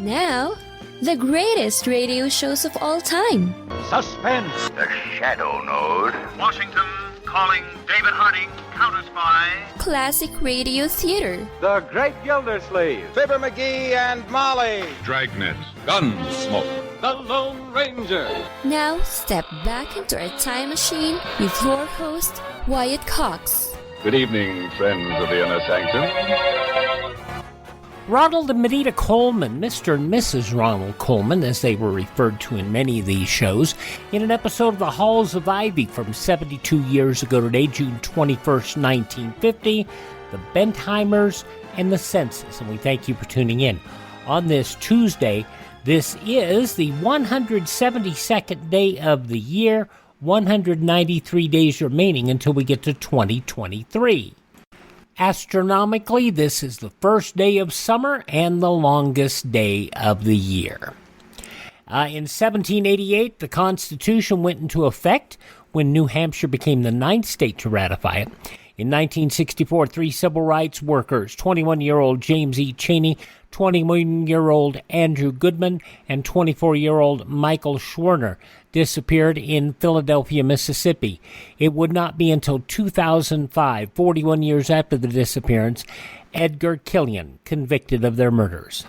Now, the greatest radio shows of all time. Suspense. The Shadow Node. Washington calling David Harding, counter-spy. Classic radio theater. The Great Gildersleeve. Fibber McGee and Molly. Dragnet. Gunsmoke. The Lone Ranger. Now, step back into our time machine with your host, Wyatt Cox. Good evening, friends of the Inner Sanctum. Ronald and Benita Coleman, Mr. and Mrs. Ronald Coleman, as they were referred to in many of these shows, in an episode of The Halls of Ivy from 72 years ago today, June 21st, 1950, the Bentheimers and the Census. And we thank you for tuning in. On this Tuesday, this is the 172nd day of the year, 193 days remaining until we get to 2023. Astronomically, this is the first day of summer and the longest day of the year. In 1788, the Constitution went into effect when New Hampshire became the ninth state to ratify it. In 1964, three civil rights workers, 21-year-old James E. Cheney, 21-year-old Andrew Goodman, and 24-year-old Michael Schwerner, disappeared in Philadelphia, Mississippi. It would not be until 2005, 41 years after the disappearance, Edgar Killian convicted of their murders.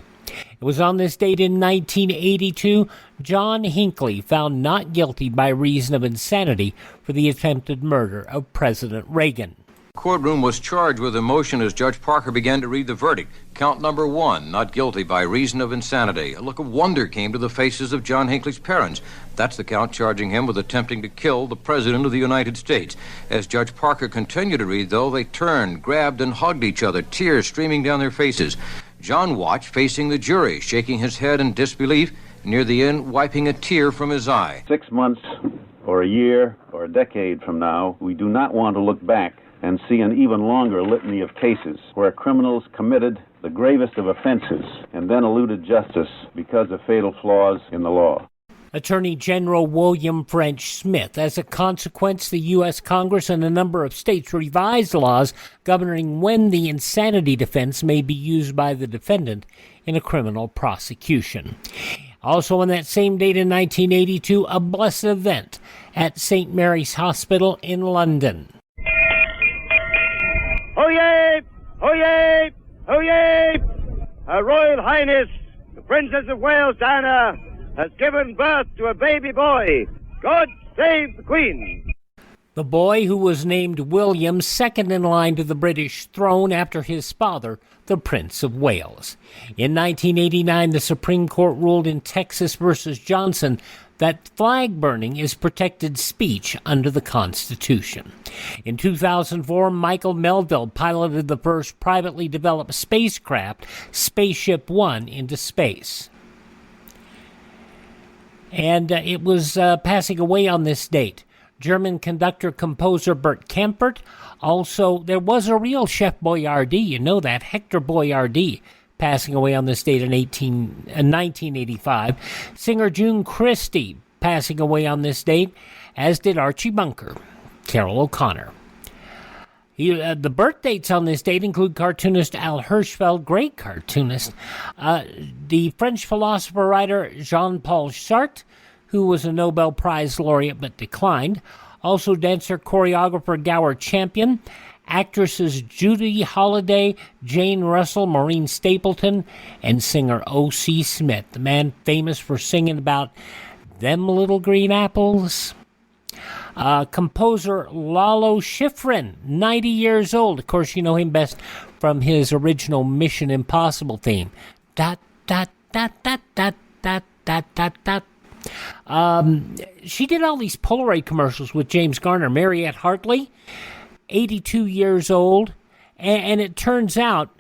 It was on this date in 1982, John Hinckley found not guilty by reason of insanity for the attempted murder of President Reagan. Courtroom was charged with emotion as Judge Parker began to read the verdict. Count number 1, not guilty by reason of insanity. A look of wonder came to the faces of John Hinckley's parents. That's the count charging him with attempting to kill the President of the United States. As Judge Parker continued to read, though, they turned, grabbed, and hugged each other, tears streaming down their faces. John watched, facing the jury, shaking his head in disbelief, near the end, wiping a tear from his eye. 6 months, or a year, or a decade from now, we do not want to look back and see an even longer litany of cases where criminals committed the gravest of offenses and then eluded justice because of fatal flaws in the law. Attorney General William French Smith. As a consequence, the U.S. Congress and a number of states revised laws governing when the insanity defense may be used by the defendant in a criminal prosecution. Also on that same date in 1982, a blessed event at St. Mary's Hospital in London. Oyez! Oyez! Oyez! Her Royal Highness, the Princess of Wales, Diana, has given birth to a baby boy. God save the Queen! The boy, who was named William, second in line to the British throne after his father, the Prince of Wales. In 1989, the Supreme Court ruled in Texas versus Johnson that flag burning is protected speech under the Constitution. In 2004, Michael Melville piloted the first privately developed spacecraft, Spaceship One, into space. And it was passing away on this date. German conductor-composer Bert Kaempfert. Also, there was a real Chef Boyardee, you know that, Hector Boyardee, passing away on this date in 1985. Singer June Christy, passing away on this date, as did Archie Bunker, Carol O'Connor. The birth dates on this date include cartoonist Al Hirschfeld, great cartoonist, the French philosopher-writer Jean-Paul Sartre, who was a Nobel Prize laureate but declined, also dancer-choreographer Gower Champion, actresses Judy Holliday, Jane Russell, Maureen Stapleton, and singer O.C. Smith, the man famous for singing about them little green apples. Composer Lalo Schifrin, 90 years old. Of course, you know him best from his original Mission Impossible theme. Dot, dot, dot, dot, dot, dot, dot, dot, dot. She did all these Polaroid commercials with James Garner. Mariette Hartley, 82 years old. And it turns out,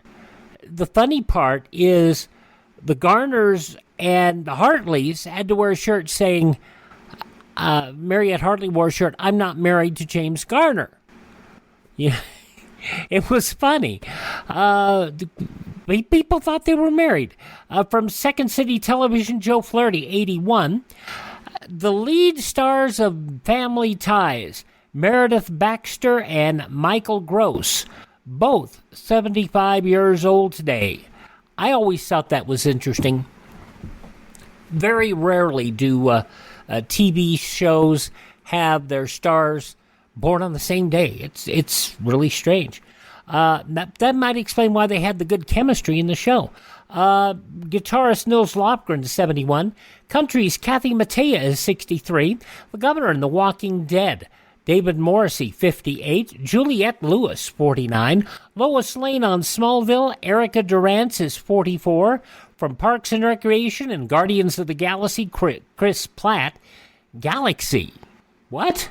the funny part is the Garners and the Hartleys had to wear a shirt saying, Mariette Hartley wore a shirt, "I'm not married to James Garner." Yeah, it was funny. People thought they were married. From Second City Television, Joe Flaherty, 81. The lead stars of Family Ties, Meredith Baxter and Michael Gross, both 75 years old today. I always thought that was interesting. Very rarely do TV shows have their stars born on the same day. It's really strange. That might explain why they had the good chemistry in the show. Guitarist Nils Lofgren is 71. Country's Kathy Mattea is 63. The Governor in The Walking Dead, David Morrissey, 58. Juliette Lewis, 49. Lois Lane on Smallville, Erica Durance is 44. From Parks and Recreation and Guardians of the Galaxy, Chris Pratt. Galaxy. What?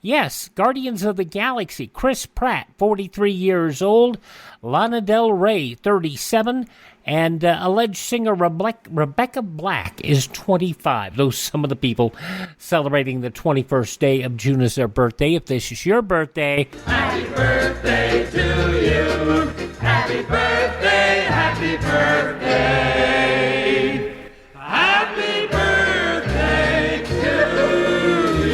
Yes, Guardians of the Galaxy, Chris Pratt, 43 years old. Lana Del Rey, 37. And alleged singer Rebecca Black is 25. Those are some of the people celebrating the 21st day of June as their birthday. If this is your birthday, happy birthday to you. Happy birthday, happy birthday. Happy birthday to you.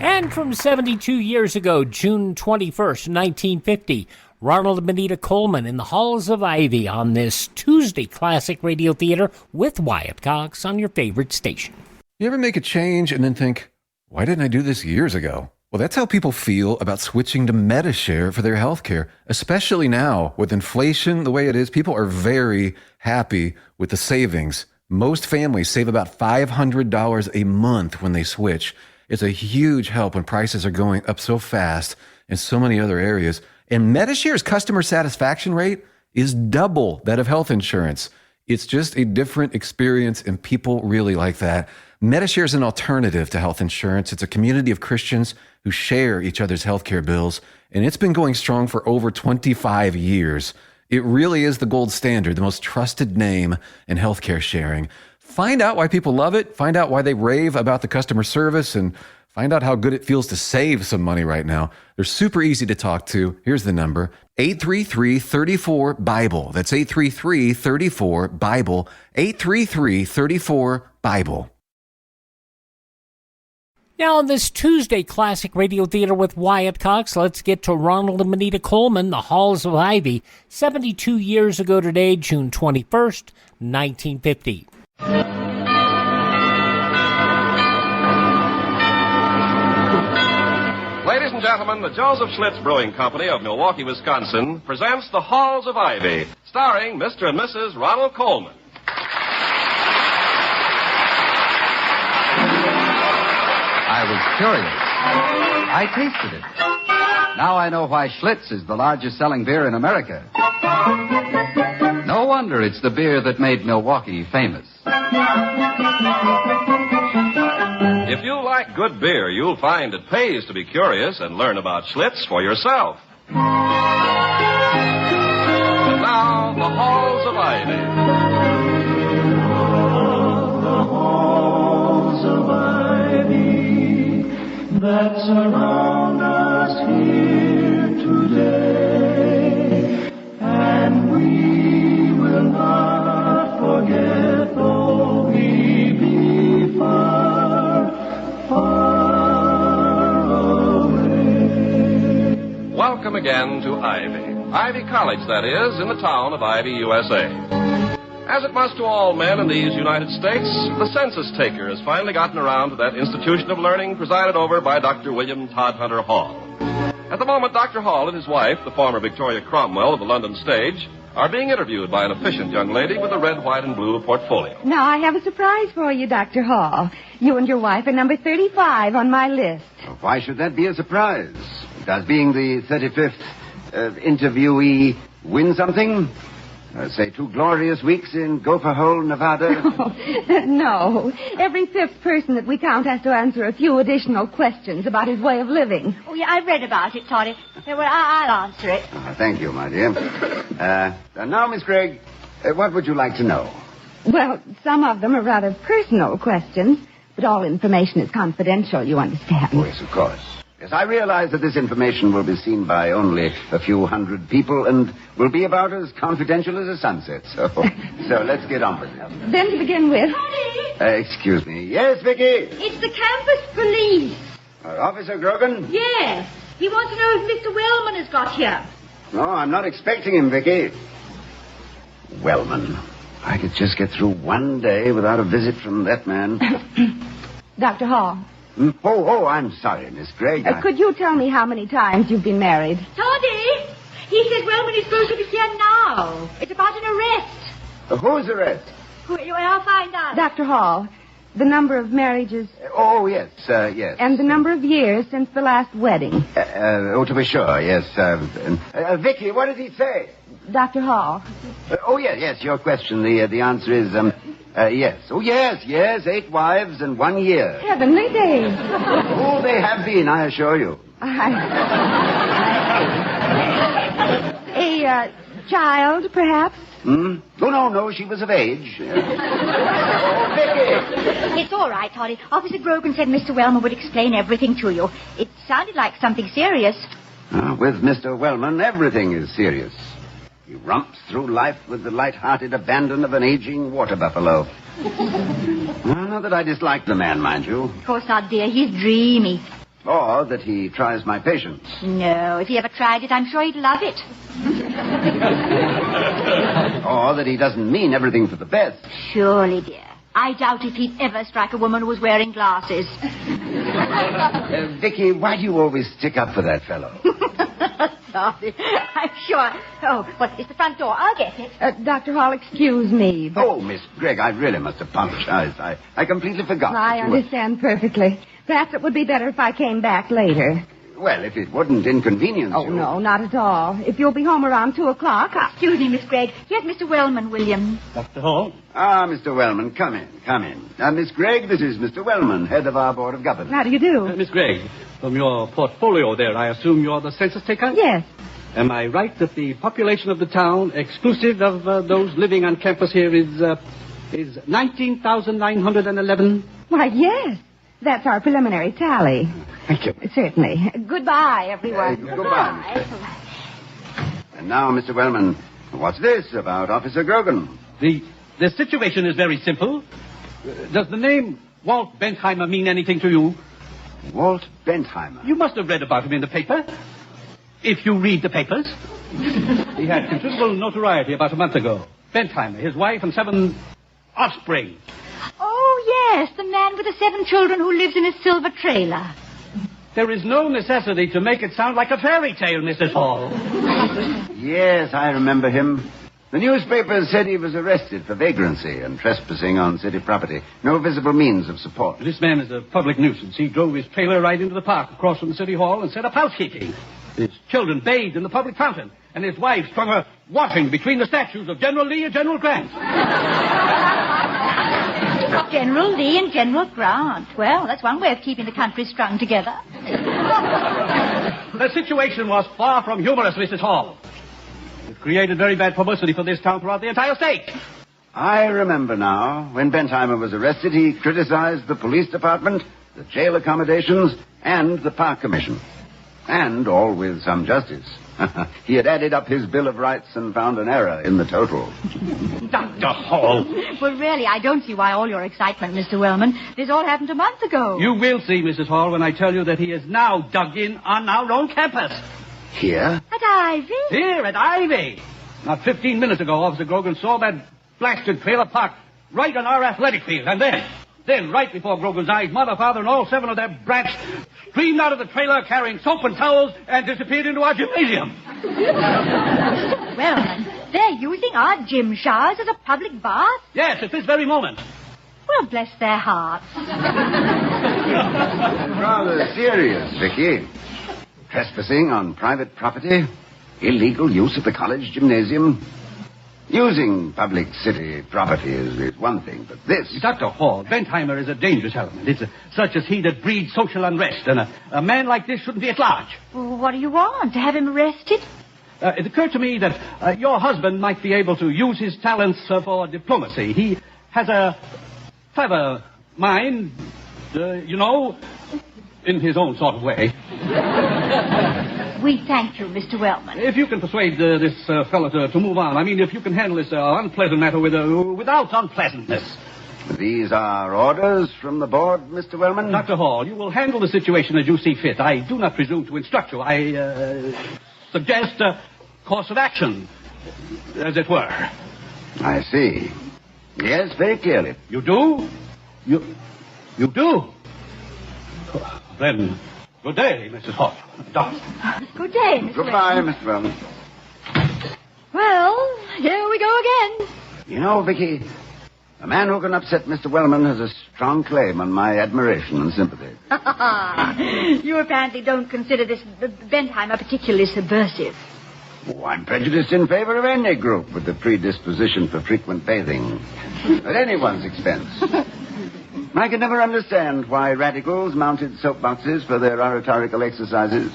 And from 72 years ago, June 21st, 1950, Ronald and Benita Coleman in the Halls of Ivy on this Tuesday Classic Radio Theater with Wyatt Cox on your favorite station. You ever make a change and then think, why didn't I do this years ago? Well, that's how people feel about switching to Medishare for their health care, especially now with inflation the way it is. People are very happy with the savings. Most families save about $500 a month when they switch. It's a huge help when prices are going up so fast in so many other areas. And Medishare's customer satisfaction rate is double that of health insurance. It's just a different experience, and people really like that. Medishare is an alternative to health insurance. It's a community of Christians who share each other's healthcare bills, and it's been going strong for over 25 years. It really is the gold standard, the most trusted name in healthcare sharing. Find out why people love it, find out why they rave about the customer service, and find out how good it feels to save some money right now. They're super easy to talk to. Here's the number, 833-34-BIBLE. That's 833-34-BIBLE, 833-34-BIBLE. Now on this Tuesday Classic Radio Theater with Wyatt Cox, let's get to Ronald and Benita Coleman, the Halls of Ivy, 72 years ago today, June 21st, 1950. Ladies and gentlemen, the Joseph Schlitz Brewing Company of Milwaukee, Wisconsin presents The Halls of Ivy, starring Mr. and Mrs. Ronald Coleman. I was curious. I tasted it. Now I know why Schlitz is the largest selling beer in America. No wonder it's the beer that made Milwaukee famous. If you like good beer, you'll find it pays to be curious and learn about Schlitz for yourself. And now, the Halls of Ivy. The halls of ivy that surround us here today, and we will not forget though we be far, far away. Welcome again to Ivy. Ivy College, that is, in the town of Ivy, USA. As it must to all men in these United States, the census taker has finally gotten around to that institution of learning presided over by Dr. William Todd Hunter Hall. At the moment, Dr. Hall and his wife, the former Victoria Cromwell of the London stage, are being interviewed by an efficient young lady with a red, white, and blue portfolio. Now, I have a surprise for you, Dr. Hall. You and your wife are number 35 on my list. Why should that be a surprise? Does being the 35th interviewee win something? Say 2 glorious weeks in Gopher Hole, Nevada? No. Every 5th person that we count has to answer a few additional questions about his way of living. Oh, yeah, I read about it, Toddy. Well, I'll answer it. Thank you, my dear. Now, Miss Gregg, what would you like to know? Well, some of them are rather personal questions, but all information is confidential, you understand. Oh, yes, of course. Yes, I realize that this information will be seen by only a few hundred people and will be about as confidential as a sunset. So let's get on with it. Then to begin with... excuse me. Yes, Vicky? It's the campus police. Officer Grogan? Yes. He wants to know if Mr. Wellman has got here. No, I'm not expecting him, Vicky. Wellman. I could just get through one day without a visit from that man. Dr. Hall. Oh, I'm sorry, Miss Gregg. Could you tell me how many times you've been married? Toddy! He says Wellman is supposed to be here now. It's about an arrest. Whose arrest? I'll find out. Dr. Hall, the number of marriages... Oh, yes, yes. And the number of years since the last wedding. To be sure, yes. Vicky, what did he say? Dr. Hall. Yes, your question. The answer is, yes. Oh, yes, 8 wives and 1 year. Heavenly days. Oh, they have been, I assure you. A child, perhaps? Oh, no, she was of age. Vicky! It's all right, Toddy. Officer Grogan said Mr. Wellman would explain everything to you. It sounded like something serious. With Mr. Wellman, everything is serious. He romps through life with the light-hearted abandon of an aging water buffalo. Not that I dislike the man, mind you. Of course not, dear. He's dreamy. Or that he tries my patience. No, if he ever tried it, I'm sure he'd love it. Or that he doesn't mean everything for the best. Surely, dear. I doubt if he'd ever strike a woman who was wearing glasses. Vicky, why do you always stick up for that fellow? Sorry, I'm sure. Oh, well, it's the front door. I'll get it. Dr. Hall, excuse me, but... Oh, Miss Gregg, I really must apologize. I completely forgot. I understand perfectly. Perhaps it would be better if I came back later. Well, if it wouldn't inconvenience you. Oh, no, not at all. If you'll be home around 2 o'clock... Excuse me, Miss Gregg. Here's Mr. Wellman, William. Dr. Hall? Mr. Wellman, come in. Miss Gregg, this is Mr. Wellman, head of our Board of Governors. How do you do? Miss Gregg, from your portfolio there, I assume you're the census taker? Yes. Am I right that the population of the town, exclusive of those living on campus here, is 19,911? Why, yes. That's our preliminary tally. Thank you. Certainly. Goodbye, everyone. Goodbye. And now, Mr. Wellman, what's this about Officer Grogan? The situation is very simple. Does the name Walt Bentheimer mean anything to you? Walt Bentheimer? You must have read about him in the paper. If you read the papers. He had considerable notoriety about a month ago. Bentheimer, his wife, and 7 offspring. Oh, yes, the man with the 7 children who lives in a silver trailer. There is no necessity to make it sound like a fairy tale, Mrs. Hall. Yes, I remember him. The newspapers said he was arrested for vagrancy and trespassing on city property. No visible means of support. This man is a public nuisance. He drove his trailer right into the park across from the city hall and set up housekeeping. His children bathed in the public fountain, and his wife strung her washing between the statues of General Lee and General Grant. General Lee and General Grant. Well, that's one way of keeping the country strung together. The situation was far from humorous, Mrs. Hall. It created very bad publicity for this town throughout the entire state. I remember now. When Bentheimer was arrested, he criticized the police department, the jail accommodations, and the park commission. And all with some justice. He had added up his Bill of Rights and found an error in the total. Dr. Hall. Well, really, I don't see why all your excitement, Mr. Wellman. This all happened a month ago. You will see, Mrs. Hall, when I tell you that he is now dug in on our own campus. Here? At Ivy? Here, at Ivy. Not 15 minutes ago, Officer Grogan saw that blasted trailer parked right on our athletic field. And then, right before Grogan's eyes, Mother, Father, and all 7 of their brats streamed out of the trailer carrying soap and towels and disappeared into our gymnasium. Wellman, they're using our gym showers as a public bath? Yes, at this very moment. Well, bless their hearts. Rather serious, Vicky. Trespassing on private property, illegal use of the college gymnasium. Using public city property is one thing, but this... Dr. Hall, Bentheimer is a dangerous element. It's such as he that breeds social unrest, and a man like this shouldn't be at large. Well, what do you want? To have him arrested? It occurred to me that your husband might be able to use his talents for diplomacy. He has a clever mind, in his own sort of way. We thank you, Mr. Wellman. If you can persuade this fellow to move on, I mean, if you can handle this unpleasant matter without unpleasantness. These are orders from the board, Mr. Wellman? Dr. Hall, you will handle the situation as you see fit. I do not presume to instruct you. I suggest a course of action, as it were. I see. Yes, very clearly. You do? You do? Then, good day, Mrs. Hall. Doctor. Good day, Mr. Goodbye, Wellman. Mr. Wellman. Well, here we go again. You know, Vicky, a man who can upset Mr. Wellman has a strong claim on my admiration and sympathy. You apparently don't consider this Bentheimer particularly subversive. Oh, I'm prejudiced in favor of any group with a predisposition for frequent bathing. At anyone's expense. I can never understand why radicals mounted soapboxes for their oratorical exercises.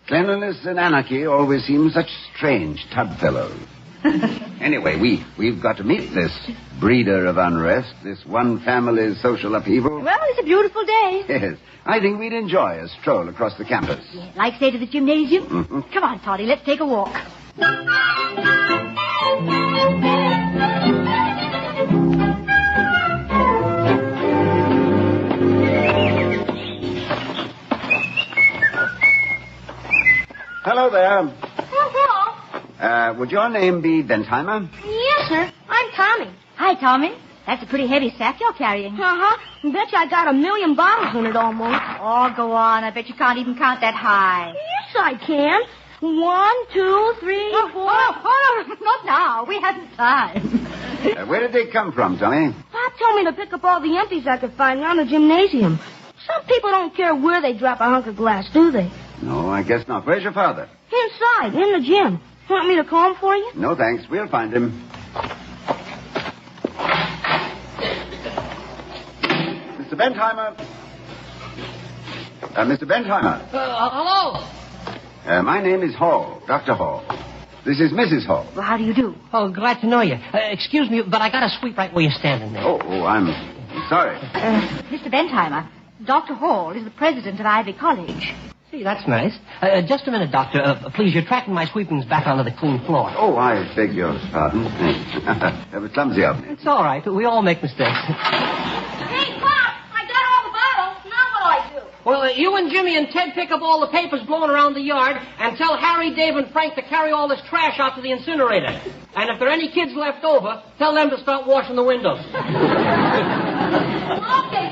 Cleanliness and anarchy always seem such strange tub fellows. Anyway, we've got to meet this breeder of unrest, this one family's social upheaval. Well, it's a beautiful day. Yes, I think we'd enjoy a stroll across the campus. Yeah, like, say, to the gymnasium? Mm-hmm. Come on, Toddy, let's take a walk. Hello there. Oh, hello. Would your name be Bentheimer? Yes, sir. I'm Tommy. Hi, Tommy. That's a pretty heavy sack you're carrying. Uh-huh. Bet you I got 1,000,000 bottles in it almost. Oh, go on. I bet you can't even count that high. Yes, I can. 1, 2, 3, 4... Oh, no, not now. We haven't time. Where did they come from, Tommy? Pop told me to pick up all the empties I could find around the gymnasium. Some people don't care where they drop a hunk of glass, do they? No, I guess not. Where's your father? Inside, in the gym. Want me to call him for you? No, thanks. We'll find him. Mr. Bentheimer. Mr. Bentheimer. Hello. My name is Hall, Dr. Hall. This is Mrs. Hall. Well, how do you do? Oh, glad to know you. Excuse me, but I got to sweep right where you're standing there. Oh, I'm sorry. Mr. Bentheimer, Dr. Hall is the president of Ivy College. See, that's nice. Just a minute, Doctor. Please, you're tracking my sweepings back onto the clean floor. Oh, I beg your pardon. That was clumsy of me. It's all right. We all make mistakes. Hey, Pop! I got all the bottles. Now what do I do? Well, you and Jimmy and Ted pick up all the papers blowing around the yard and tell Harry, Dave, and Frank to carry all this trash out to the incinerator. And if there are any kids left over, tell them to start washing the windows. Okay,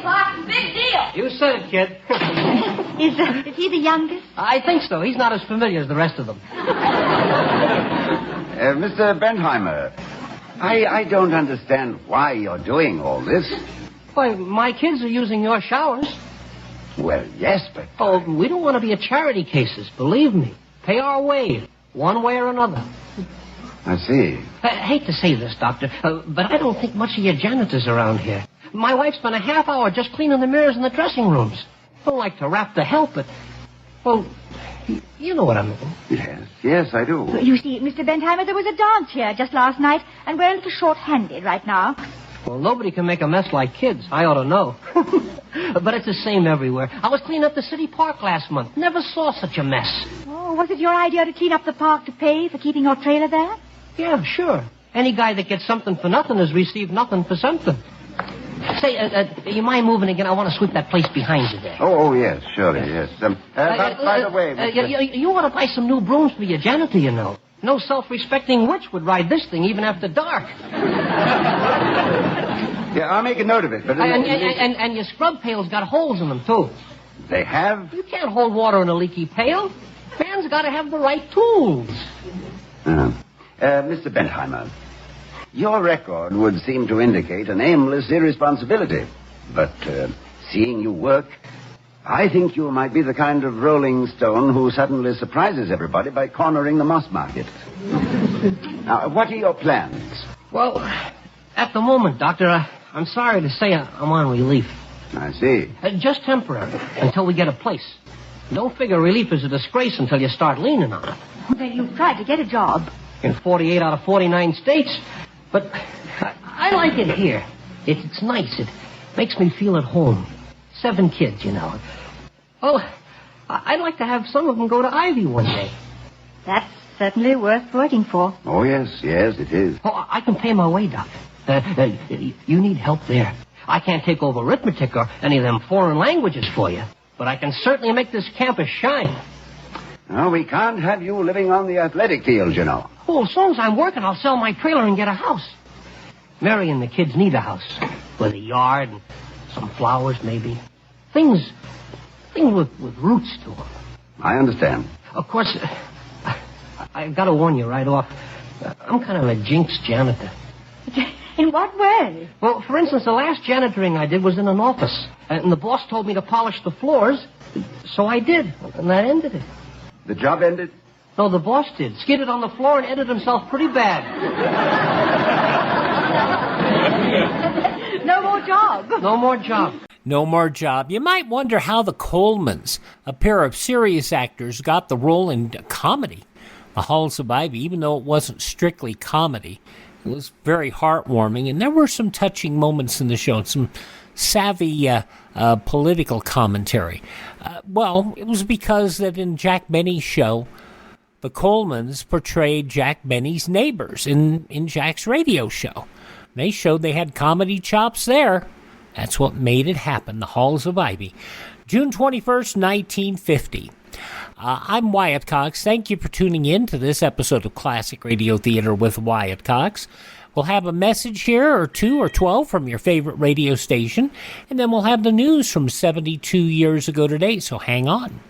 Pop. Big deal. You said it, kid. Is he the youngest? I think so. He's not as familiar as the rest of them. Mr. Bentheimer, I don't understand why you're doing all this. Why, my kids are using your showers. Well, yes, but... Oh, we don't want to be a charity cases, believe me. Pay our way, one way or another. I see. I hate to say this, Doctor, but I don't think much of your janitors around here. My wife spent a half hour just cleaning the mirrors in the dressing rooms. Don't like to rap the help, but... Well, you know what I mean. Yes, I do. You see, Mr. Bentheimer, there was a dance here just last night, and we're a little short-handed right now. Well, nobody can make a mess like kids. I ought to know. But it's the same everywhere. I was cleaning up the city park last month. Never saw such a mess. Oh, was it your idea to clean up the park to pay for keeping your trailer there? Yeah, sure. Any guy that gets something for nothing has received nothing for something. Say, you mind moving again? I want to sweep that place behind you there. Oh, yes, surely, yes. By the way... You ought to buy some new brooms for your janitor, you know. No self-respecting witch would ride this thing even after dark. Yeah, I'll make a note of it. But and your scrub pails got holes in them, too. They have? You can't hold water in a leaky pail. Man's got to have the right tools. Mr. Bentheimer, your record would seem to indicate an aimless irresponsibility. But seeing you work, I think you might be the kind of rolling stone who suddenly surprises everybody by cornering the moss market. Now, what are your plans? Well, at the moment, Doctor, I'm sorry to say I'm on relief. I see. Just temporary, until we get a place. Don't figure relief is a disgrace until you start leaning on it. Then you've tried to get a job. In 48 out of 49 states. But I like it here. It's nice. It makes me feel at home. 7 kids, you know. Oh, I'd like to have some of them go to Ivy one day. That's certainly worth working for. Oh, yes, it is. Oh, I can pay my way, Doctor. You need help there. I can't take over arithmetic or any of them foreign languages for you, but I can certainly make this campus shine. No, we can't have you living on the athletic field, you know. Well, as long as I'm working, I'll sell my trailer and get a house. Mary and the kids need a house with a yard and some flowers, maybe. Things with roots to them. I understand. Of course, I've got to warn you right off. I'm kind of a jinx janitor. In what way? Well, for instance, the last janitoring I did was in an office. And the boss told me to polish the floors, so I did. And that ended it. The job ended? No, the boss did. Skidded on the floor and ended himself pretty bad. No more job. No more job. No more job. You might wonder how the Colemans, a pair of serious actors, got the role in comedy. The Halls of Ivy, even though it wasn't strictly comedy, it was very heartwarming, and there were some touching moments in the show, some savvy political commentary. Well, it was because that in Jack Benny's show, the Colemans portrayed Jack Benny's neighbors in Jack's radio show. They showed they had comedy chops there. That's what made it happen, the Halls of Ivy. June 21st, 1950. I'm Wyatt Cox. Thank you for tuning in to this episode of Classic Radio Theater with Wyatt Cox. We'll have a message here, or 2 or 12 from your favorite radio station, and then we'll have the news from 72 years ago today, so hang on.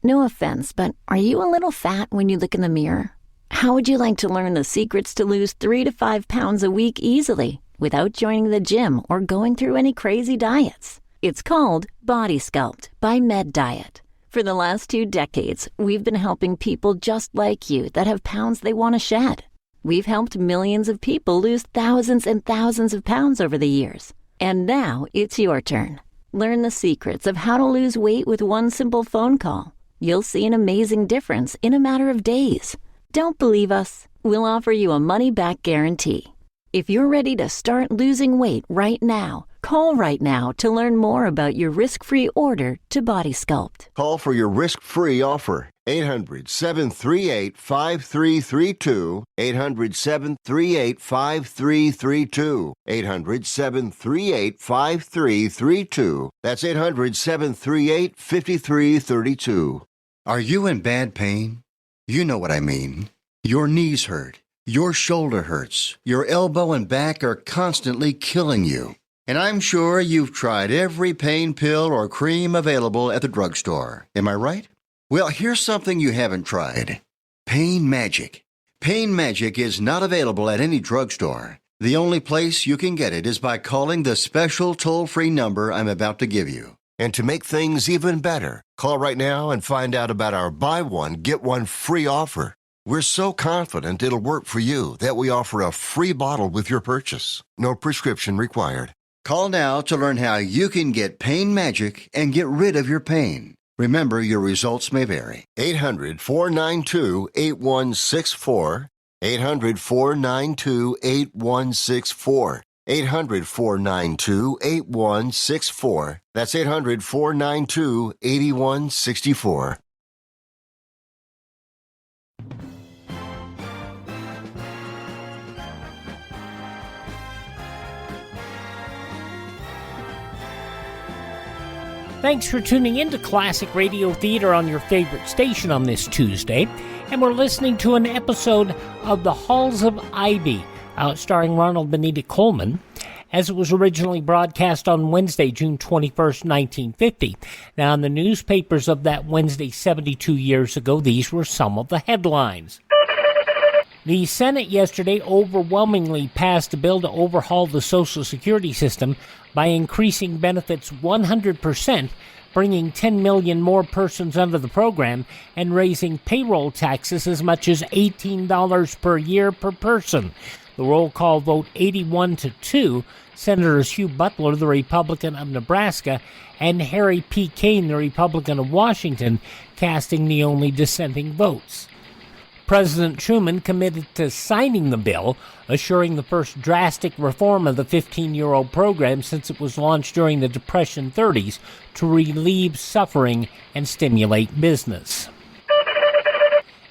No offense, but are you a little fat when you look in the mirror? How would you like to learn the secrets to lose 3 to 5 pounds a week easily without joining the gym or going through any crazy diets? It's called Body Sculpt by Med Diet. For the last 2 decades, we've been helping people just like you that have pounds they want to shed. We've helped millions of people lose thousands and thousands of pounds over the years. And now it's your turn. Learn the secrets of how to lose weight with one simple phone call. You'll see an amazing difference in a matter of days. Don't believe us? We'll offer you a money-back guarantee. If you're ready to start losing weight right now, call right now to learn more about your risk-free order to Body Sculpt. Call for your risk-free offer. 800-738-5332. 800-738-5332. 800-738-5332. That's 800-738-5332. Are you in bad pain? You know what I mean. Your knees hurt. Your shoulder hurts. Your elbow and back are constantly killing you. And I'm sure you've tried every pain pill or cream available at the drugstore. Am I right? Well, here's something you haven't tried. Pain Magic. Pain Magic is not available at any drugstore. The only place you can get it is by calling the special toll-free number I'm about to give you. And to make things even better, call right now and find out about our buy one, get one free offer. We're so confident it'll work for you that we offer a free bottle with your purchase. No prescription required. Call now to learn how you can get Pain Magic and get rid of your pain. Remember, your results may vary. 800-492-8164. 800-492-8164. 800-492-8164. That's 800-492-8164. Thanks for tuning in to Classic Radio Theater on your favorite station on this Tuesday. And we're listening to an episode of The Halls of Ivy, starring Ronald and Benita Coleman, as it was originally broadcast on Wednesday, June 21st, 1950. Now, in the newspapers of that Wednesday 72 years ago, these were some of the headlines. The Senate yesterday overwhelmingly passed a bill to overhaul the Social Security system by increasing benefits 100%, bringing 10 million more persons under the program, and raising payroll taxes as much as $18 per year per person. The roll call vote 81-2, Senators Hugh Butler, the Republican of Nebraska, and Harry P. Kane, the Republican of Washington, casting the only dissenting votes. President Truman committed to signing the bill, assuring the first drastic reform of the 15-year-old program since it was launched during the Depression 30s to relieve suffering and stimulate business.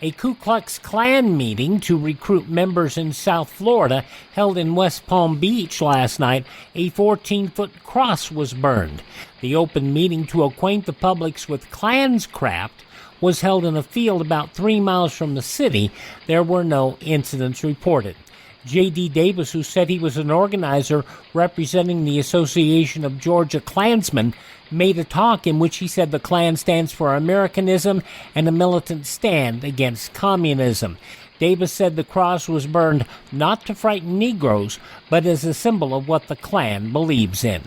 A Ku Klux Klan meeting to recruit members in South Florida held in West Palm Beach last night. A 14-foot cross was burned. The open meeting to acquaint the public with Klanscraft was held in a field about 3 miles from the city. There were no incidents reported. J.D. Davis, who said he was an organizer representing the Association of Georgia Klansmen, made a talk in which he said the Klan stands for Americanism and a militant stand against communism. Davis said the cross was burned not to frighten Negroes, but as a symbol of what the Klan believes in.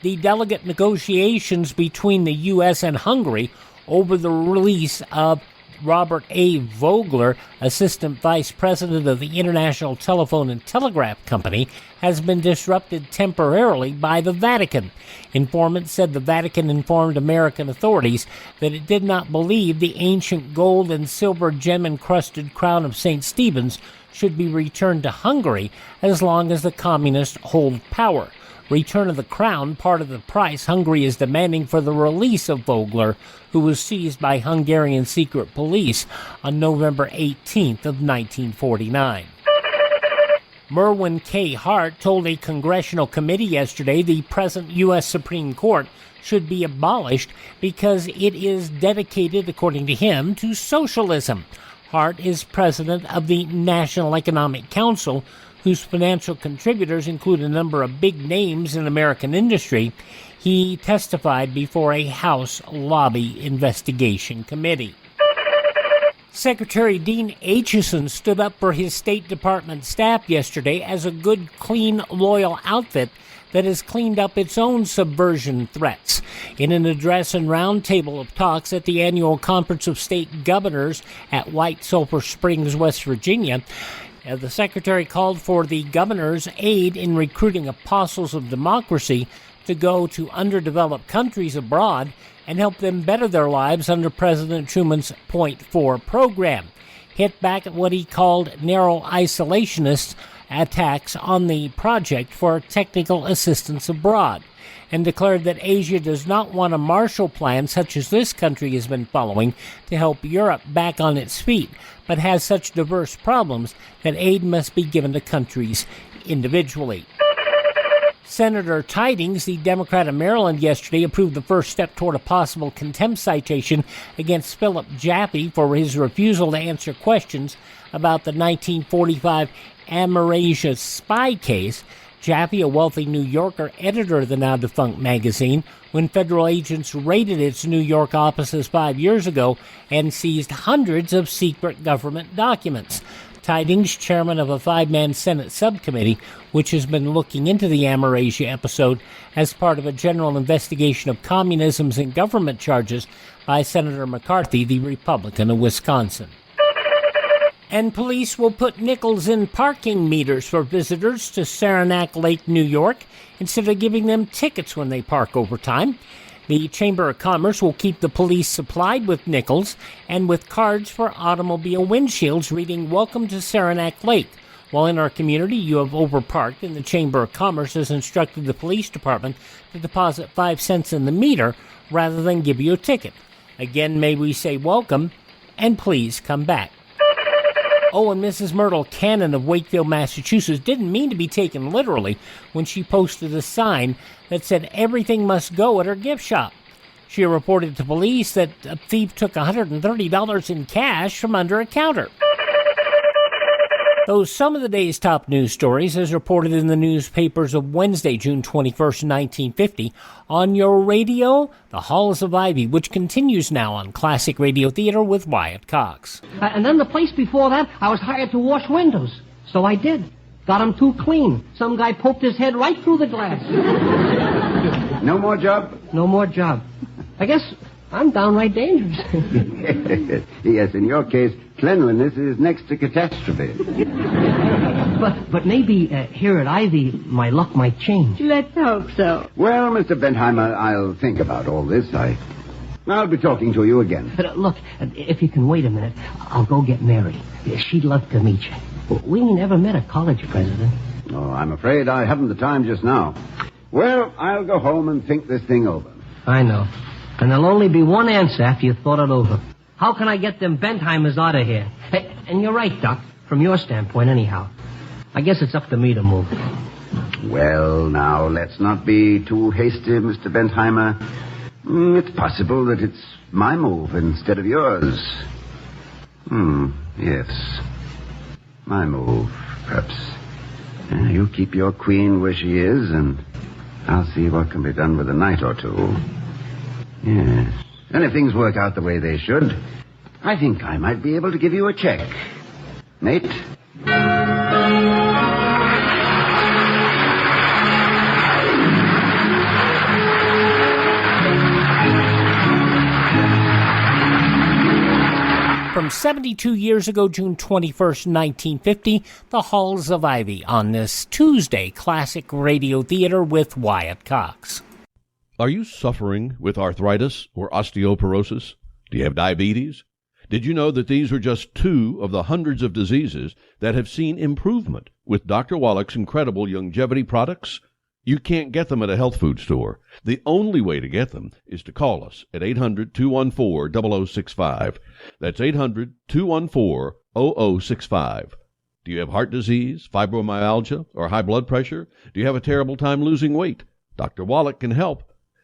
The delegate negotiations between the U.S. and Hungary over the release of Robert A. Vogler, Assistant Vice President of the International Telephone and Telegraph Company, has been disrupted temporarily by the Vatican. Informants said the Vatican informed American authorities that it did not believe the ancient gold and silver gem-encrusted crown of St. Stephen's should be returned to Hungary as long as the communists hold power. Return of the crown, part of the price Hungary is demanding for the release of Vogler, who was seized by Hungarian secret police on November 18th of 1949. Merwin K. Hart told a congressional committee yesterday the present U.S. Supreme Court should be abolished because it is dedicated, according to him, to socialism. Hart is president of the National Economic Council, whose financial contributors include a number of big names in American industry. He testified before a House lobby investigation committee. Secretary Dean Acheson stood up for his State Department staff yesterday as a good, clean, loyal outfit that has cleaned up its own subversion threats. In an address and roundtable of talks at the annual Conference of State Governors at White Sulphur Springs, West Virginia, the Secretary called for the governor's aid in recruiting apostles of democracy to go to underdeveloped countries abroad and help them better their lives under President Truman's Point 4 program. Hit back at what he called narrow isolationist attacks on the project for technical assistance abroad, and declared that Asia does not want a Marshall Plan such as this country has been following to help Europe back on its feet, but has such diverse problems that aid must be given to countries individually. Senator Tidings, the Democrat of Maryland, yesterday approved the first step toward a possible contempt citation against Philip Jaffe for his refusal to answer questions about the 1945 Amerasia spy case. Jaffe, a wealthy New Yorker, editor of the now-defunct magazine, when federal agents raided its New York offices 5 years ago and seized hundreds of secret government documents. Tidings, chairman of a 5-man Senate subcommittee, which has been looking into the Amerasia episode as part of a general investigation of communisms and government charges by Senator McCarthy, the Republican of Wisconsin. And police will put nickels in parking meters for visitors to Saranac Lake, New York, instead of giving them tickets when they park overtime. The Chamber of Commerce will keep the police supplied with nickels and with cards for automobile windshields reading "Welcome to Saranac Lake." While in our community you have overparked, and the Chamber of Commerce has instructed the police department to deposit 5 cents in the meter rather than give you a ticket. Again, may we say welcome, and please come back. Oh, and Mrs. Myrtle Cannon of Wakefield, Massachusetts, didn't mean to be taken literally when she posted a sign that said everything must go at her gift shop. She reported to police that a thief took $130 in cash from under a counter. Those some of the day's top news stories as reported in the newspapers of Wednesday, June 21st, 1950. On your radio, The Halls of Ivy, which continues now on Classic Radio Theater with Wyatt Cox. And then the place before that, I was hired to wash windows. So I did. Got them too clean. Some guy poked his head right through the glass. No more job? No more job. I guess I'm downright dangerous. Yes, in your case, cleanliness is next to catastrophe. But maybe here at Ivy, my luck might change. Let's hope so. Well, Mr. Bentheimer, I'll think about all this. I'll be talking to you again. Look, if you can wait a minute, I'll go get Mary. She'd love to meet you. We never met a college president. Oh, I'm afraid I haven't the time just now. Well, I'll go home and think this thing over. I know. And there'll only be one answer after you've thought it over. How can I get them Bentheimers out of here? Hey, and you're right, Doc. From your standpoint, anyhow. I guess it's up to me to move. Well, now, let's not be too hasty, Mr. Bentheimer. It's possible that it's my move instead of yours. Yes. My move, perhaps. You keep your queen where she is, and I'll see what can be done with a night or two. Yes. And if things work out the way they should, I think I might be able to give you a check. Mate? From 72 years ago, June 21st, 1950, the Halls of Ivy on this Tuesday Classic Radio Theater with Wyatt Cox. Are you suffering with arthritis or osteoporosis? Do you have diabetes? Did you know that these are just two of the hundreds of diseases that have seen improvement with Dr. Wallach's incredible longevity products? You can't get them at a health food store. The only way to get them is to call us at 800-214-0065. That's 800-214-0065. Do you have heart disease, fibromyalgia, or high blood pressure? Do you have a terrible time losing weight? Dr. Wallach can help.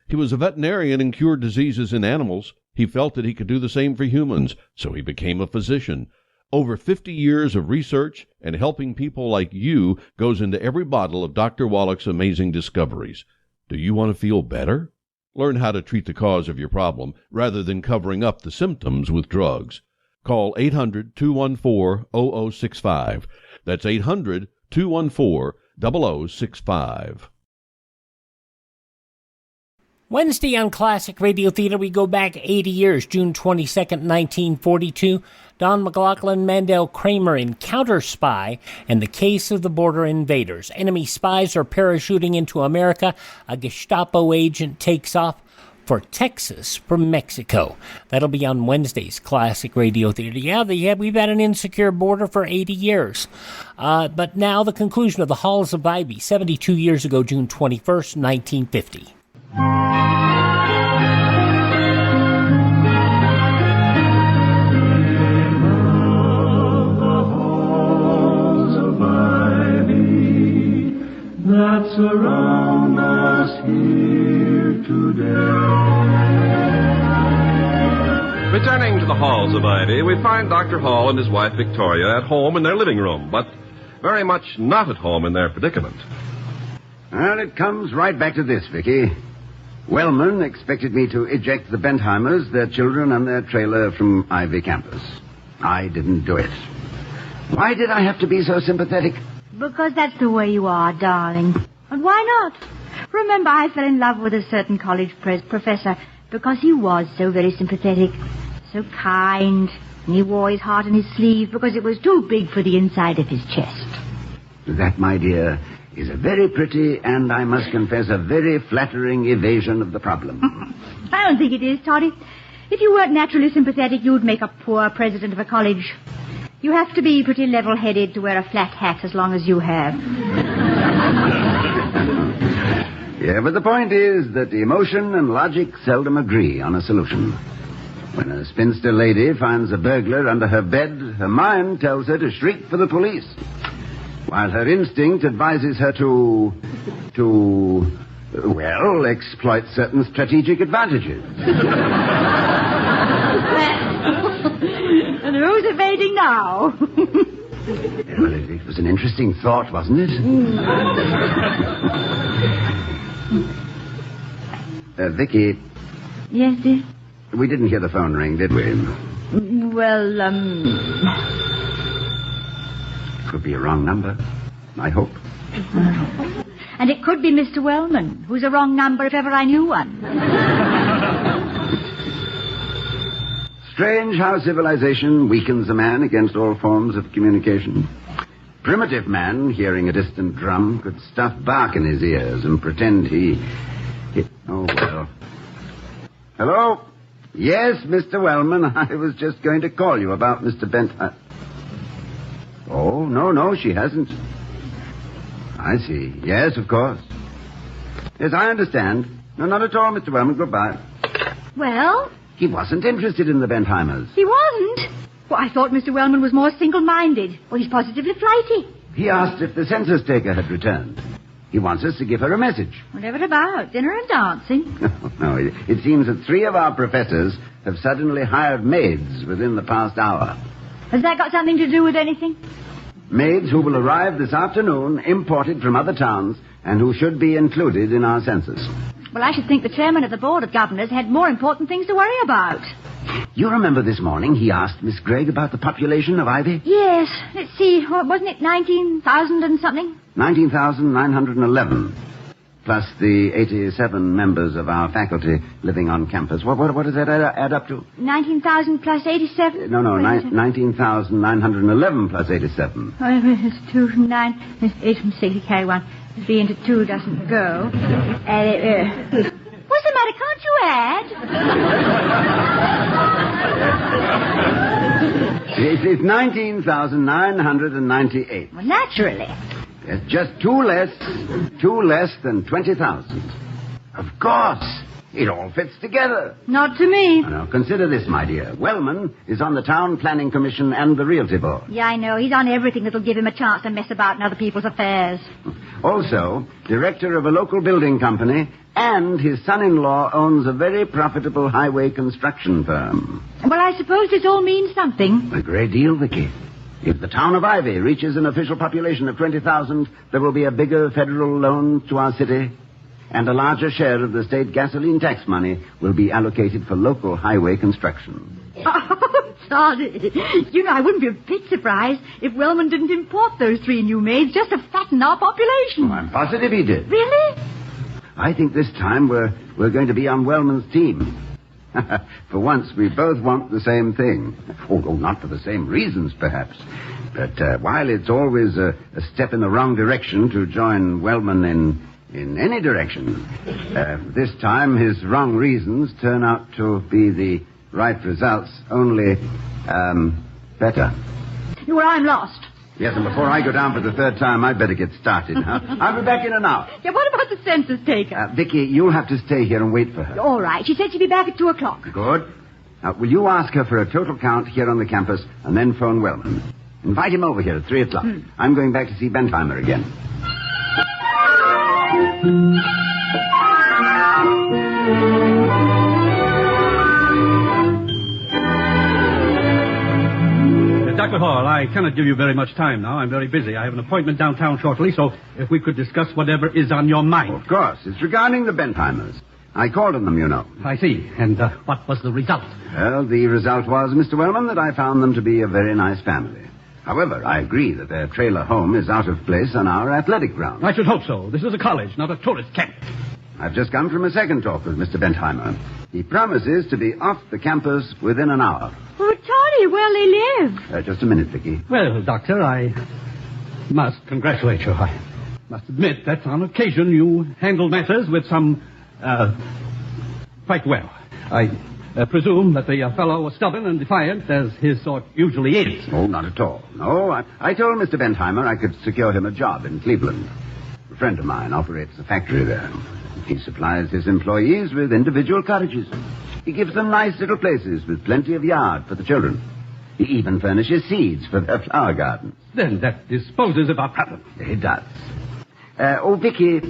He was a veterinarian and cured diseases in animals. He felt that he could do the same for humans, so he became a physician. Over 50 years of research and helping people like you goes into every bottle of Dr. Wallach's amazing discoveries. Do you want to feel better? Learn how to treat the cause of your problem rather than covering up the symptoms with drugs. Call 800-214-0065. That's 800-214-0065. Wednesday on Classic Radio Theater, we go back 80 years, June 22nd, 1942. Don McLaughlin, Mandel Kramer in Counter Spy and the Case of the Border Invaders. Enemy spies are parachuting into America. A Gestapo agent takes off for Texas from Mexico. That'll be on Wednesday's Classic Radio Theater. Yeah, we've had an insecure border for 80 years. But now the conclusion of the Halls of Ivy, 72 years ago, June 21st, 1950. That surround us here today. Returning to the Halls of Ivy, we find Dr. Hall and his wife Victoria at home in their living room, but very much not at home in their predicament. Well, it comes right back to this, Vicky. Wellman expected me to eject the Bentheimers, their children, and their trailer from Ivy campus. I didn't do it. Why did I have to be so sympathetic? Because that's the way you are, darling. And why not? Remember, I fell in love with a certain college professor because he was so very sympathetic, so kind, and he wore his heart on his sleeve because it was too big for the inside of his chest. That, my dear, is a very pretty and, I must confess, a very flattering evasion of the problem. I don't think it is, Toddy. If you weren't naturally sympathetic, you'd make a poor president of a college. You have to be pretty level-headed to wear a flat hat as long as you have. Yeah, but the point is that emotion and logic seldom agree on a solution. When a spinster lady finds a burglar under her bed, her mind tells her to shriek for the police, while her instinct advises her to exploit certain strategic advantages. And who's evading now? Well, it was an interesting thought, wasn't it? Vicky. Yes, dear? We didn't hear the phone ring, did we? Well, Could be a wrong number, I hope. And it could be Mr. Wellman, who's a wrong number if ever I knew one. Strange how civilization weakens a man against all forms of communication. Primitive man, hearing a distant drum, could stuff bark in his ears and pretend he... Oh, well. Hello? Yes, Mr. Wellman, I was just going to call you about Mr. Bentheimers. Oh, no, she hasn't. I see. Yes, of course. Yes, I understand. No, not at all, Mr. Wellman. Goodbye. Well, He wasn't interested in the Bentheimers. He wasn't? Well, I thought Mr. Wellman was more single-minded. Well, he's positively flighty. He asked if the census taker had returned. He wants us to give her a message. Whatever about? Dinner and dancing? No, it seems that 3 of our professors have suddenly hired maids within the past hour. Has that got something to do with anything? Maids who will arrive this afternoon, imported from other towns, and who should be included in our census. Well, I should think the chairman of the Board of Governors had more important things to worry about. You remember this morning he asked Miss Gregg about the population of Ivy? Yes. Let's see. Wasn't it 19,000 and something? 19,911. Plus the 87 members of our faculty living on campus. What does that add up to? 19,000 plus 87? No, 19,911 plus 87. It's 2, 9, 8, 6, carry 1. 3 into 2 doesn't go. What's the matter? Can't you add? It's 19,998. Well, naturally. It's just 2 less than 20,000. Of course. It all fits together. Not to me. Now, consider this, my dear. Wellman is on the Town Planning Commission and the Realty Board. Yeah, I know. He's on everything that'll give him a chance to mess about in other people's affairs. Also, director of a local building company, and his son-in-law owns a very profitable highway construction firm. Well, I suppose this all means something. A great deal, Vicky. If the town of Ivy reaches an official population of 20,000, there will be a bigger federal loan to our city, and a larger share of the state gasoline tax money will be allocated for local highway construction. Oh, Todd, you know, I wouldn't be a bit surprised if Wellman didn't import those 3 new maids just to fatten our population. Oh, I'm positive he did. Really? I think this time we're going to be on Wellman's team. For once, we both want the same thing. Although not for the same reasons, perhaps. But while it's always a step in the wrong direction to join Wellman in any direction, this time his wrong reasons turn out to be the right results, only better. Well, I'm lost. Yes, and before I go down for the 3rd time, I'd better get started. I'll be back in an hour. Yeah, what about the census taker? Vicky, you'll have to stay here and wait for her. All right. She said she'd be back at 2 o'clock. Good. Now, will you ask her for a total count here on the campus and then phone Wellman? Invite him over here at 3 o'clock. I'm going back to see Bentheimer again. Dr. Hall, I cannot give you very much time now. I'm very busy. I have an appointment downtown shortly, so if we could discuss whatever is on your mind. Of course. It's regarding the Bentheimers. I called on them, you know. I see. And what was the result? Well, the result was, Mr. Wellman, that I found them to be a very nice family. However, I agree that their trailer home is out of place on our athletic ground. I should hope so. This is a college, not a tourist camp. I've just come from a second talk with Mr. Bentheimer. He promises to be off the campus within an hour. Oh, Toddy, where they live? Just a minute, Vicky. Well, Doctor, I must congratulate you. I must admit that on occasion you handle matters with some, quite well. I presume that the fellow was stubborn and defiant, as his sort usually is. Oh, not at all. No, I told Mr. Bentheimer I could secure him a job in Cleveland. A friend of mine operates a factory there. He supplies his employees with individual cottages. He gives them nice little places with plenty of yard for the children. He even furnishes seeds for their flower gardens. Then that disposes of our problem. It does. Vicky,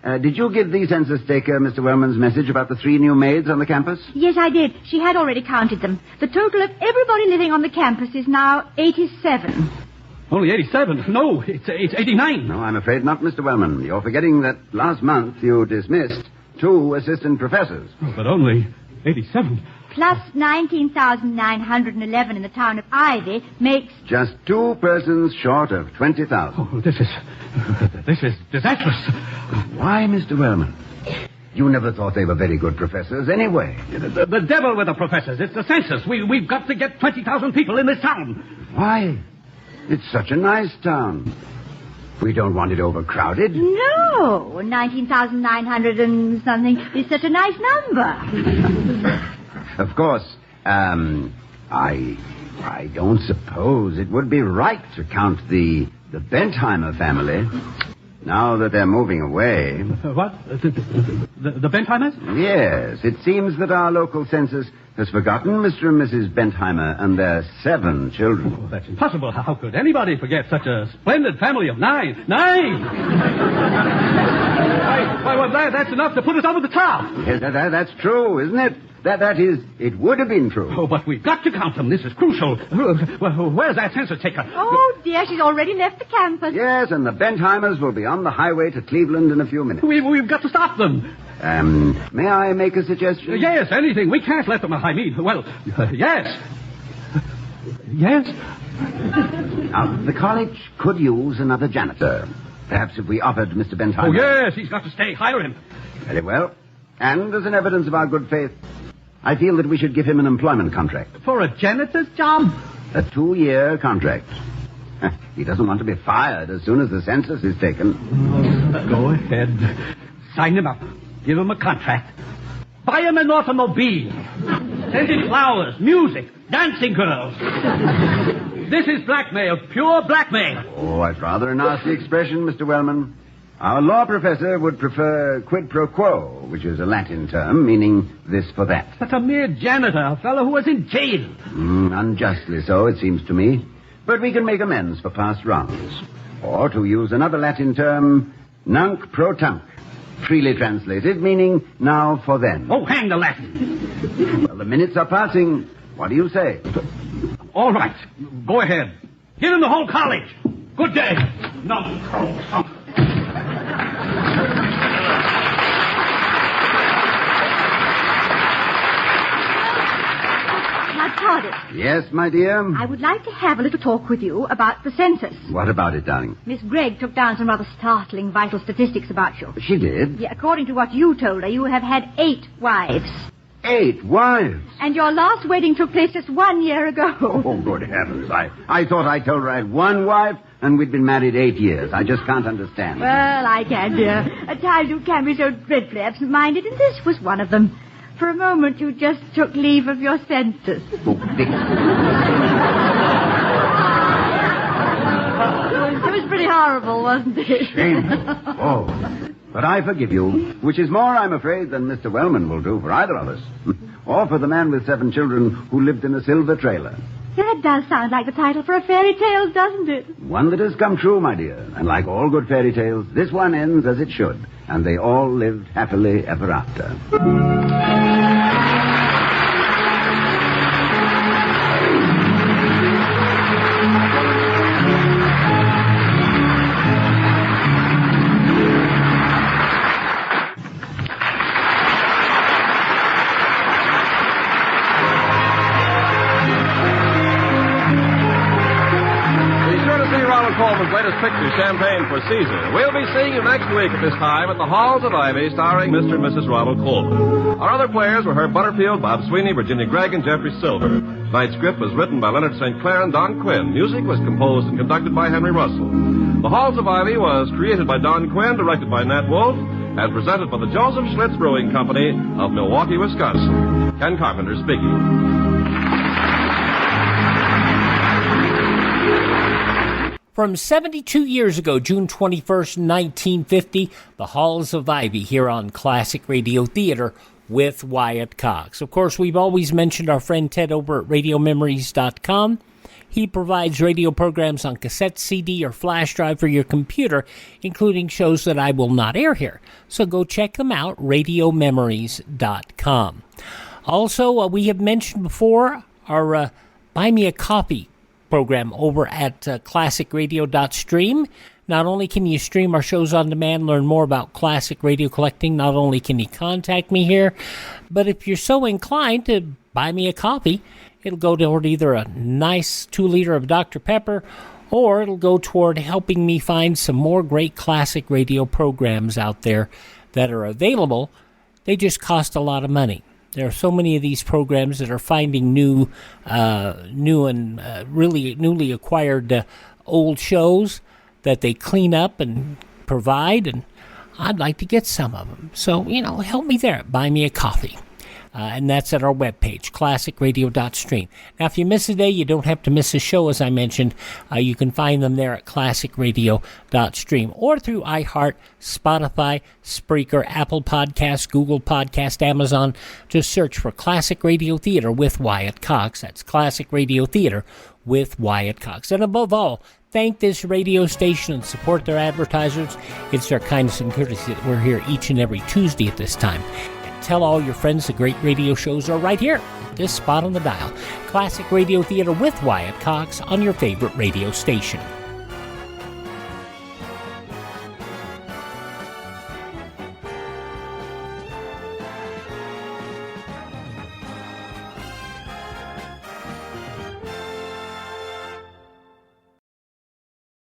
did you give the census taker Mr. Wellman's message about the 3 new maids on the campus? Yes, I did. She had already counted them. The total of everybody living on the campus is now 87. Only 87? No, it's 89. No, I'm afraid not, Mr. Wellman. You're forgetting that last month you dismissed 2 assistant professors. Oh, but only 87. Plus 19,911 in the town of Ivy makes... Just 2 persons short of 20,000. Oh, this is disastrous. Why, Mr. Wellman? You never thought they were very good professors anyway. The devil with the professors. It's the census. We've got to get 20,000 people in this town. Why? It's such a nice town. We don't want it overcrowded. No, 19,900 and something is such a nice number. Of course, I don't suppose it would be right to count the Bentheimer family. Now that they're moving away... What? The Bentheimers? Yes, it seems that our local census has forgotten Mr. and Mrs. Bentheimer and their 7 children. Oh, that's impossible. How could anybody forget such a splendid family of 9? 9! Why, that's enough to put us over the top. Yes, that's true, isn't it? That is, it would have been true. Oh, but we've got to count them. This is crucial. Where's that census taker? Oh, dear, she's already left the campus. Yes, and the Bentheimers will be on the highway to Cleveland in a few minutes. We've got to stop them. May I make a suggestion? Yes, anything. We can't let them... yes. Yes? Now, the college could use another janitor. Perhaps if we offered Mr. Bentheimer... Oh, yes, he's got to stay. Hire him. Very well. And as an evidence of our good faith, I feel that we should give him an employment contract. For a janitor's job? A 2-year contract. He doesn't want to be fired as soon as the census is taken. Go ahead. Sign him up. Give him a contract. Buy him an automobile. Send him flowers, music, dancing girls. This is blackmail, pure blackmail. Oh, that's rather a nasty expression, Mr. Wellman. Our law professor would prefer quid pro quo, which is a Latin term meaning this for that. But a mere janitor, a fellow who was in jail. Unjustly so, it seems to me. But we can make amends for past wrongs. Or, to use another Latin term, nunc pro tunc. Freely translated, meaning now for then. Oh, hang the Latin. Well, the minutes are passing. What do you say? All right. Go ahead. Give him the whole college. Good day. No. Cardiff. Yes, my dear? I would like to have a little talk with you about the census. What about it, darling? Miss Gregg took down some rather startling vital statistics about you. She did? Yeah, according to what you told her, you have had 8 wives. 8 wives? And your last wedding took place just 1 year ago. Oh, good heavens. I thought I told her I had 1 wife, and we'd been married 8 years. I just can't understand. Well, I can, dear. At times you can be so dreadfully absent-minded, and this was one of them. For a moment, you just took leave of your senses. Oh, Dick. It was pretty horrible, wasn't it? Shameful. Oh. But I forgive you, which is more, I'm afraid, than Mr. Wellman will do for either of us. Or for the man with 7 children who lived in a silver trailer. That does sound like the title for a fairy tale, doesn't it? One that has come true, my dear. And like all good fairy tales, this one ends as it should. And they all lived happily ever after. Coleman's latest picture, Champagne for Caesar. We'll be seeing you next week at this time at the Halls of Ivy, starring Mr. and Mrs. Ronald Coleman. Our other players were Herb Butterfield, Bob Sweeney, Virginia Gregg, and Jeffrey Silver. Tonight's script was written by Leonard St. Clair and Don Quinn. Music was composed and conducted by Henry Russell. The Halls of Ivy was created by Don Quinn, directed by Nat Wolf, and presented by the Joseph Schlitz Brewing Company of Milwaukee, Wisconsin. Ken Carpenter speaking. From 72 years ago, June 21st, 1950, the Halls of Ivy here on Classic Radio Theater with Wyatt Cox. Of course, we've always mentioned our friend Ted over at RadioMemories.com. He provides radio programs on cassette, CD, or flash drive for your computer, including shows that I will not air here. So go check them out, RadioMemories.com. Also, we have mentioned before our Buy Me a Copy program over at classicradio.stream. Not only can you stream our shows on demand, learn more about classic radio collecting, not only can you contact me here, but if you're so inclined to buy me a copy, it'll go toward either a nice 2-liter of Dr. Pepper, or it'll go toward helping me find some more great classic radio programs out there that are available. They just cost a lot of money. There are so many of these programs that are finding new and really newly acquired old shows that they clean up and provide, and I'd like to get some of them. So, help me there. Buy me a coffee. and that's at our webpage, classicradio.stream. Now, if you miss a day, you don't have to miss a show, as I mentioned. You can find them there at classicradio.stream or through iHeart, Spotify, Spreaker, Apple Podcasts, Google Podcast, Amazon. Just search for Classic Radio Theater with Wyatt Cox. That's Classic Radio Theater with Wyatt Cox. And above all, thank this radio station and support their advertisers. It's their kindness and courtesy that we're here each and every Tuesday at this time. And tell all your friends the great radio shows are right here at this spot on the dial. Classic Radio Theater with Wyatt Cox on your favorite radio station.